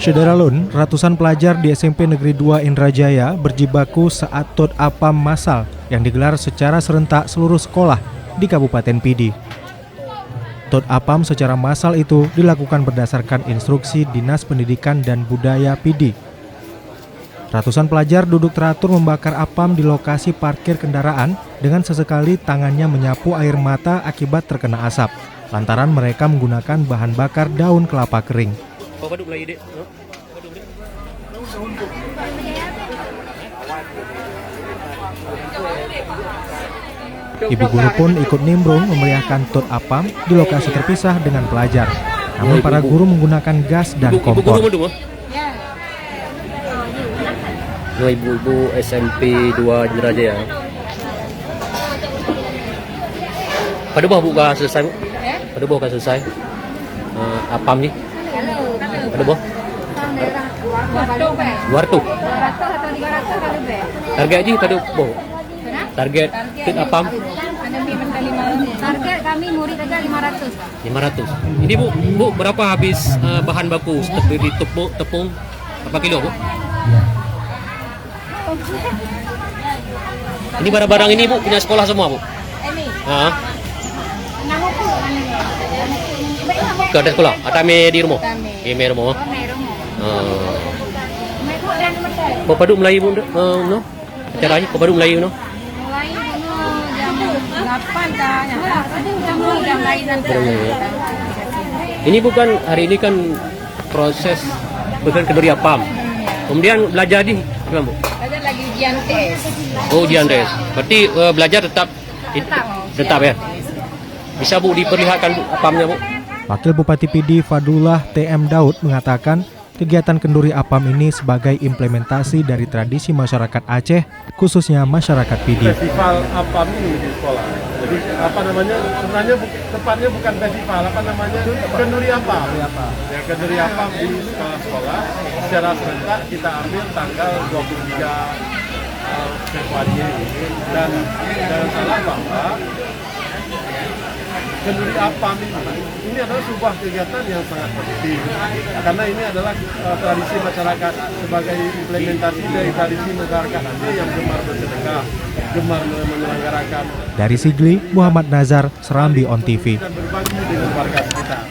Syederalun, ratusan pelajar di SMP Negeri 2 Indrajaya berjibaku saat TOT APAM massal yang digelar secara serentak seluruh sekolah di Kabupaten Pidi. TOT APAM secara massal itu dilakukan berdasarkan instruksi Dinas Pendidikan dan Budaya Pidi. Ratusan pelajar duduk teratur membakar APAM di lokasi parkir kendaraan dengan sesekali tangannya menyapu air mata akibat terkena asap, lantaran mereka menggunakan bahan bakar daun kelapa kering. Ibu guru pun ikut nimbrung memeriahkan TOT APAM di lokasi terpisah dengan pelajar. Namun para guru menggunakan gas dan kompor. Ibu-ibu SMP 2 Indrajaya. Pada bawah buka selesai, Bu? Pada bawah buka selesai. APAM ni? Pada bawah? 200. 200 atau 300 lebih. Target je pada bawah. Target APAM? Target kami murid aja 500. 500. Ini Bu berapa habis bahan baku seperti tepung berapa kilo, Bu? Ini barang-barang ini Bu punya sekolah semua, Bu? Ini. Ke ada sekolah? Atau di rumah? Di rumah. Kau padu Melayu Bu? No? Caranya kau padu Melayu no? Mulai jam 8 dah. Jam lain nanti. Ini bukan hari ini kan proses bukan kenduri APAM. Kemudian belajar di gimana, Bu? Belajar lagi ujian tes. Oh, ujian tes. Berarti belajar tetap ya. Bisa Bu diperlihatkan APAM-nya, Bu? Wakil Bupati Pidi Fadullah TM Daud mengatakan kegiatan kenduri APAM ini sebagai implementasi dari tradisi masyarakat Aceh, khususnya masyarakat Pidi. Festival APAM ini di sekolah. Jadi sebenarnya tepatnya bukan festival, kenduri APAM. Ya, kenduri APAM di sekolah-sekolah secara serentak kita ambil tanggal 23 Februari ini dan jangan salah bahwa kenduri APAM ini adalah sebuah kegiatan yang sangat positif karena ini adalah tradisi masyarakat sebagai implementasi dari tradisi masyarakat Aceh yang gemar bersedekah, gemar menyelenggarakan. Dari Sigli, Muhammad Nazar, Serambi On TV. Dan berbagi dengan warga sekitar.